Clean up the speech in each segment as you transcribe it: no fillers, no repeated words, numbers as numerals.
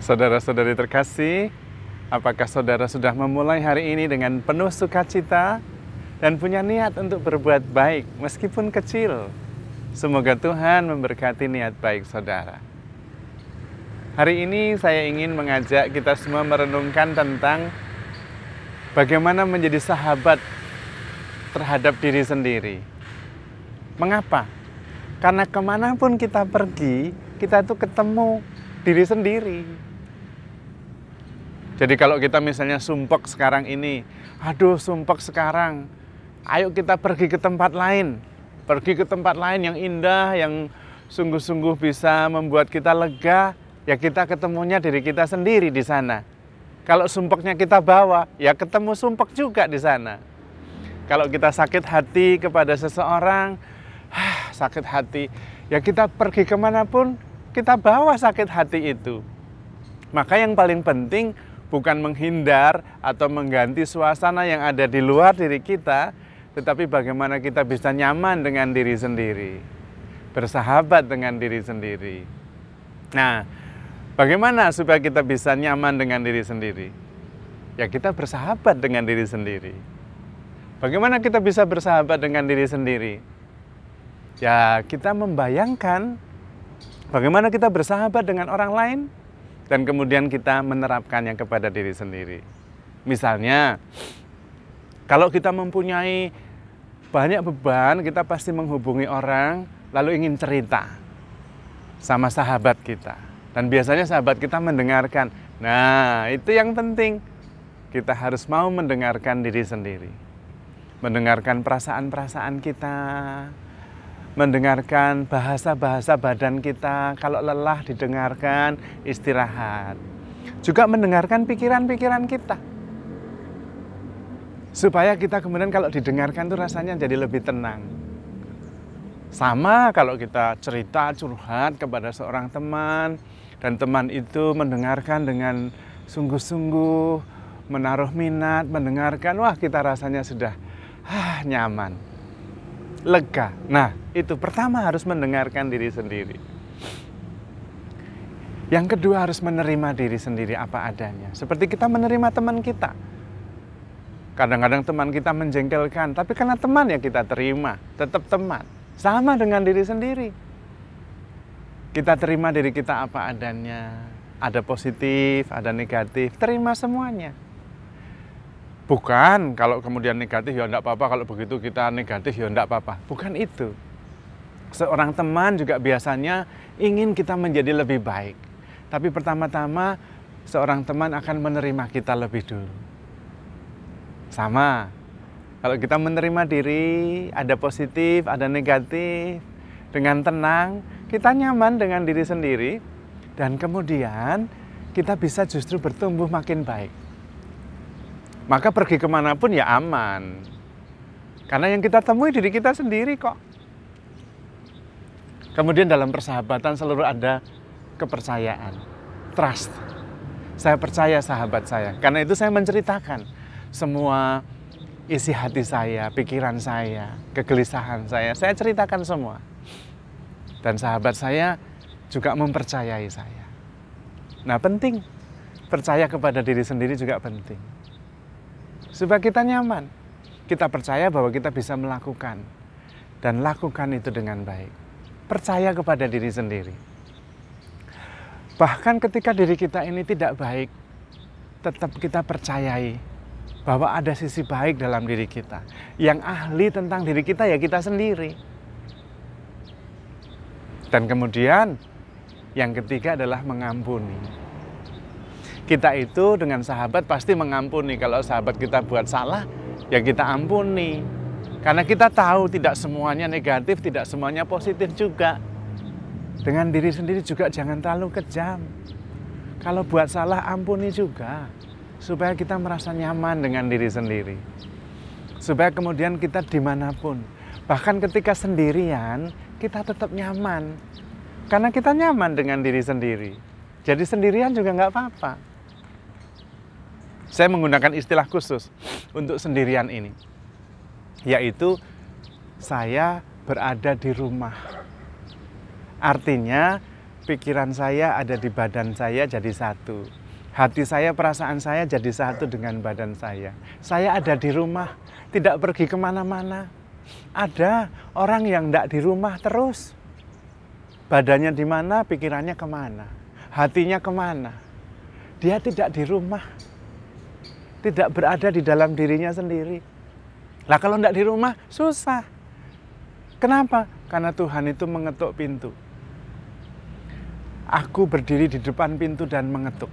Saudara-saudari terkasih, apakah saudara sudah memulai hari ini dengan penuh sukacita dan punya niat untuk berbuat baik meskipun kecil? Semoga Tuhan memberkati niat baik saudara. Hari ini saya ingin mengajak kita semua merenungkan tentang bagaimana menjadi sahabat terhadap diri sendiri. Mengapa? Karena kemanapun kita pergi, kita itu ketemu diri sendiri. Jadi kalau kita misalnya sumpek sekarang ini, aduh sumpek sekarang, ayo kita pergi ke tempat lain. Pergi ke tempat lain yang indah, yang sungguh-sungguh bisa membuat kita lega, ya kita ketemunya diri kita sendiri di sana. Kalau sumpeknya kita bawa, ya ketemu sumpek juga di sana. Kalau kita sakit hati kepada seseorang, sakit hati, ya kita pergi kemanapun, kita bawa sakit hati itu. Maka yang paling penting bukan menghindar atau mengganti suasana yang ada di luar diri kita, tetapi bagaimana kita bisa nyaman dengan diri sendiri, bersahabat dengan diri sendiri. Nah, bagaimana supaya kita bisa nyaman dengan diri sendiri? Ya kita bersahabat dengan diri sendiri. Bagaimana kita bisa bersahabat dengan diri sendiri? Ya kita membayangkan bagaimana kita bersahabat dengan orang lain, dan kemudian kita menerapkannya kepada diri sendiri. Misalnya, kalau kita mempunyai banyak beban, kita pasti menghubungi orang, lalu ingin cerita sama sahabat kita. Dan biasanya sahabat kita mendengarkan. Nah, itu yang penting. Kita harus mau mendengarkan diri sendiri. Mendengarkan perasaan-perasaan kita, mendengarkan bahasa-bahasa badan kita, kalau lelah didengarkan, istirahat. Juga mendengarkan pikiran-pikiran kita. Supaya kita kemudian kalau didengarkan tuh rasanya jadi lebih tenang. Sama kalau kita cerita, curhat kepada seorang teman, dan teman itu mendengarkan dengan sungguh-sungguh, menaruh minat, mendengarkan, wah kita rasanya sudah nyaman, lega. Nah, itu pertama harus mendengarkan diri sendiri. Yang kedua harus menerima diri sendiri apa adanya. Seperti kita menerima teman kita. Kadang-kadang teman kita menjengkelkan, tapi karena teman ya kita terima, tetap teman. Sama dengan diri sendiri. Kita terima diri kita apa adanya. Ada positif, ada negatif, terima semuanya. Bukan kalau kemudian negatif ya enggak apa-apa, kalau begitu kita negatif ya enggak apa-apa. Bukan itu. Seorang teman juga biasanya ingin kita menjadi lebih baik. Tapi pertama-tama seorang teman akan menerima kita lebih dulu. Sama. Kalau kita menerima diri, ada positif, ada negatif, dengan tenang, kita nyaman dengan diri sendiri. Dan kemudian kita bisa justru bertumbuh makin baik. Maka pergi kemanapun ya aman. Karena yang kita temui diri kita sendiri kok. Kemudian dalam persahabatan selalu ada kepercayaan, trust. Saya percaya sahabat saya. Karena itu saya menceritakan semua isi hati saya, pikiran saya, kegelisahan saya ceritakan semua. Dan sahabat saya juga mempercayai saya. Nah penting, percaya kepada diri sendiri juga penting. Supaya kita nyaman, kita percaya bahwa kita bisa melakukan. Dan lakukan itu dengan baik. Percaya kepada diri sendiri. Bahkan ketika diri kita ini tidak baik, tetap kita percayai bahwa ada sisi baik dalam diri kita. Yang ahli tentang diri kita ya kita sendiri. Dan kemudian yang ketiga adalah mengampuni. Kita itu dengan sahabat pasti mengampuni. Kalau sahabat kita buat salah, ya kita ampuni. Karena kita tahu tidak semuanya negatif, tidak semuanya positif juga. Dengan diri sendiri juga jangan terlalu kejam. Kalau buat salah, ampuni juga. Supaya kita merasa nyaman dengan diri sendiri. Supaya kemudian kita dimanapun. Bahkan ketika sendirian, kita tetap nyaman. Karena kita nyaman dengan diri sendiri. Jadi sendirian juga nggak apa-apa. Saya menggunakan istilah khusus untuk sendirian ini. Yaitu saya berada di rumah. Artinya pikiran saya ada di badan saya jadi satu. Hati saya, perasaan saya jadi satu dengan badan saya. Saya ada di rumah, tidak pergi kemana-mana. Ada orang yang tidak di rumah terus. Badannya di mana, pikirannya kemana, hatinya kemana. Dia tidak di rumah, tidak berada di dalam dirinya sendiri. Lah kalau tidak di rumah, susah. Kenapa? Karena Tuhan itu mengetuk pintu. Aku berdiri di depan pintu dan mengetuk.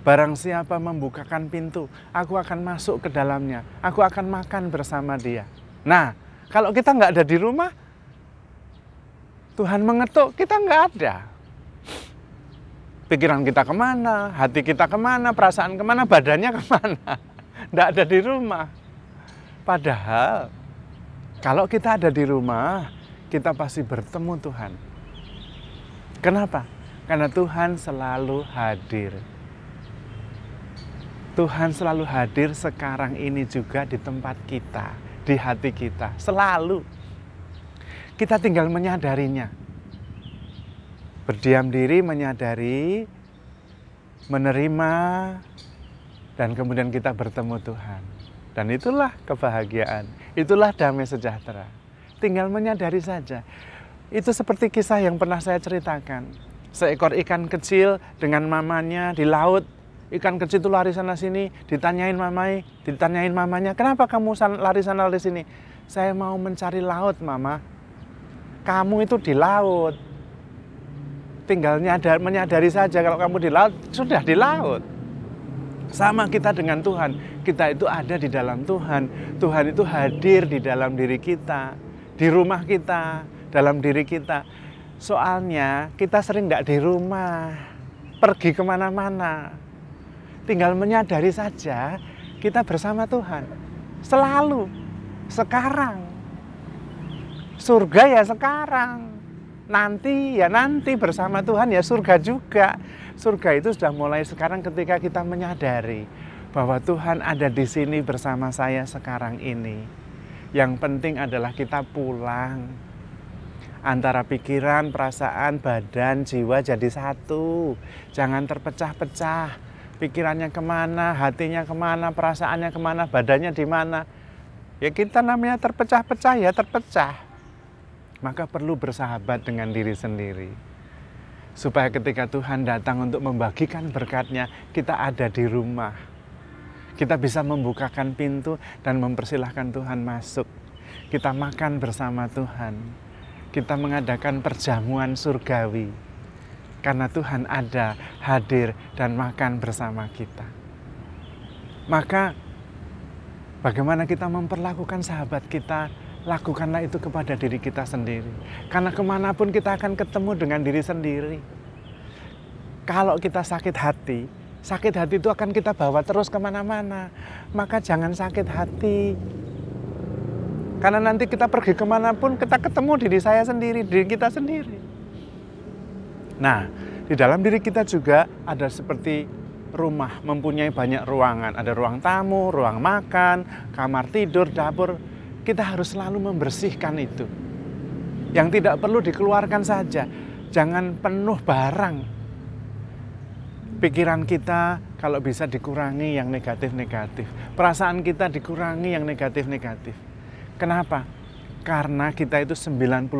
Barang siapa membukakan pintu, aku akan masuk ke dalamnya. Aku akan makan bersama dia. Nah, kalau kita nggak ada di rumah, Tuhan mengetuk, kita nggak ada. Pikiran kita kemana, hati kita kemana, perasaan kemana, badannya kemana. Nggak ada di rumah. Padahal, kalau kita ada di rumah, kita pasti bertemu Tuhan. Kenapa? Karena Tuhan selalu hadir. Tuhan selalu hadir sekarang ini juga di tempat kita, di hati kita, selalu. Kita tinggal menyadarinya. Berdiam diri, menyadari, menerima, dan kemudian kita bertemu Tuhan. Dan itulah kebahagiaan, itulah damai sejahtera. Tinggal menyadari saja. Itu seperti kisah yang pernah saya ceritakan. Seekor ikan kecil dengan mamanya di laut. Ikan kecil itu lari sana sini, ditanyain mamanya, kenapa kamu lari sana lari sini? Saya mau mencari laut, Mama. Kamu itu di laut. Tinggal menyadari saja kalau kamu di laut, sudah di laut. Sama kita dengan Tuhan. Kita itu ada di dalam Tuhan. Tuhan itu hadir di dalam diri kita, di rumah kita, dalam diri kita. Soalnya kita sering tidak di rumah, pergi kemana-mana. Tinggal menyadari saja kita bersama Tuhan. Selalu. Sekarang. Surga ya sekarang. Nanti ya nanti bersama Tuhan ya surga juga. Surga itu sudah mulai sekarang ketika kita menyadari bahwa Tuhan ada di sini bersama saya sekarang ini. Yang penting adalah kita pulang. Antara pikiran, perasaan, badan, jiwa jadi satu. Jangan terpecah-pecah. Pikirannya kemana, hatinya kemana, perasaannya kemana, badannya di mana. Ya kita namanya terpecah-pecah ya terpecah. Maka perlu bersahabat dengan diri sendiri. Supaya ketika Tuhan datang untuk membagikan berkat-Nya, kita ada di rumah. Kita bisa membukakan pintu dan mempersilahkan Tuhan masuk. Kita makan bersama Tuhan. Kita mengadakan perjamuan surgawi. Karena Tuhan ada, hadir, dan makan bersama kita. Maka, bagaimana kita memperlakukan sahabat kita, lakukanlah itu kepada diri kita sendiri. Karena kemanapun kita akan ketemu dengan diri sendiri. Kalau kita sakit hati itu akan kita bawa terus kemana-mana. Maka jangan sakit hati. Karena nanti kita pergi kemanapun, kita ketemu diri saya sendiri, diri kita sendiri. Nah, di dalam diri kita juga ada seperti rumah, mempunyai banyak ruangan. Ada ruang tamu, ruang makan, kamar tidur, dapur. Kita harus selalu membersihkan itu. Yang tidak perlu dikeluarkan saja. Jangan penuh barang. Pikiran kita kalau bisa dikurangi yang negatif-negatif. Perasaan kita dikurangi yang negatif-negatif. Kenapa? Karena kita itu 90%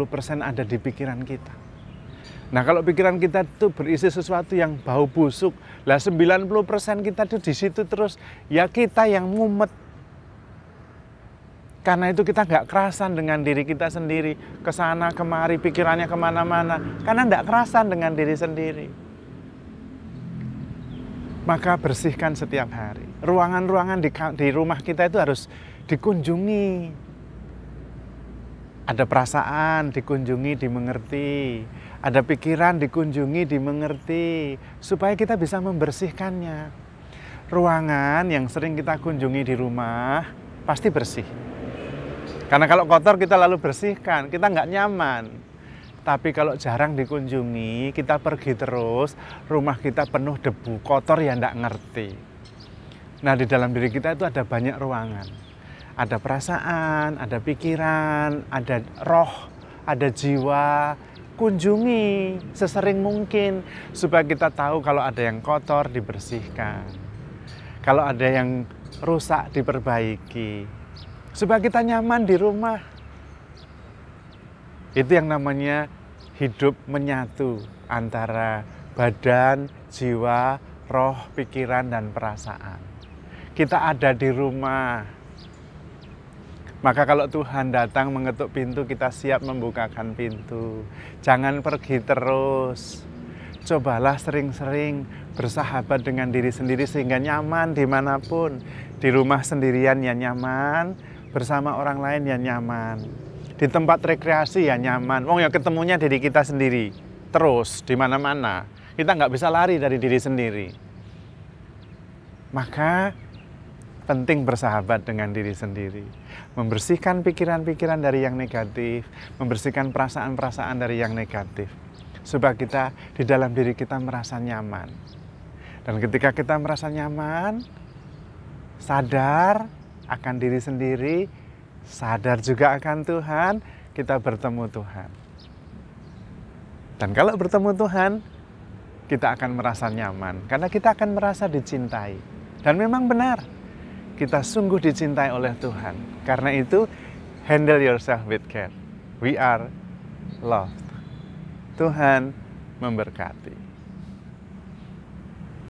ada di pikiran kita. Nah kalau pikiran kita itu berisi sesuatu yang bau busuk, lah 90% kita itu di situ terus, ya kita yang mumet. Karena itu kita nggak kerasan dengan diri kita sendiri, kesana kemari, pikirannya kemana-mana, karena nggak kerasan dengan diri sendiri. Maka bersihkan setiap hari. Ruangan-ruangan di rumah kita itu harus dikunjungi. Ada perasaan, dikunjungi, dimengerti. Ada pikiran, dikunjungi, dimengerti. Supaya kita bisa membersihkannya. Ruangan yang sering kita kunjungi di rumah, pasti bersih. Karena kalau kotor kita lalu bersihkan, kita nggak nyaman. Tapi kalau jarang dikunjungi, kita pergi terus, rumah kita penuh debu, kotor ya nggak ngerti. Nah di dalam diri kita itu ada banyak ruangan. Ada perasaan, ada pikiran, ada roh, ada jiwa, kunjungi sesering mungkin supaya kita tahu kalau ada yang kotor dibersihkan, kalau ada yang rusak diperbaiki, supaya kita nyaman di rumah. Itu yang namanya hidup menyatu antara badan, jiwa, roh, pikiran, dan perasaan. Kita ada di rumah. Maka kalau Tuhan datang mengetuk pintu, kita siap membukakan pintu. Jangan pergi terus. Cobalah sering-sering bersahabat dengan diri sendiri sehingga nyaman dimanapun. Di rumah sendirian ya nyaman, bersama orang lain ya nyaman. Di tempat rekreasi ya nyaman. Wong ya ketemunya diri kita sendiri. Terus di mana-mana. Kita nggak bisa lari dari diri sendiri. Maka penting bersahabat dengan diri sendiri. Membersihkan pikiran-pikiran dari yang negatif, membersihkan perasaan-perasaan dari yang negatif. Supaya kita di dalam diri kita merasa nyaman. Dan ketika kita merasa nyaman, sadar akan diri sendiri, sadar juga akan Tuhan, kita bertemu Tuhan. Dan kalau bertemu Tuhan, kita akan merasa nyaman. Karena kita akan merasa dicintai. Dan memang benar, kita sungguh dicintai oleh Tuhan. Karena itu, handle yourself with care. We are loved. Tuhan memberkati.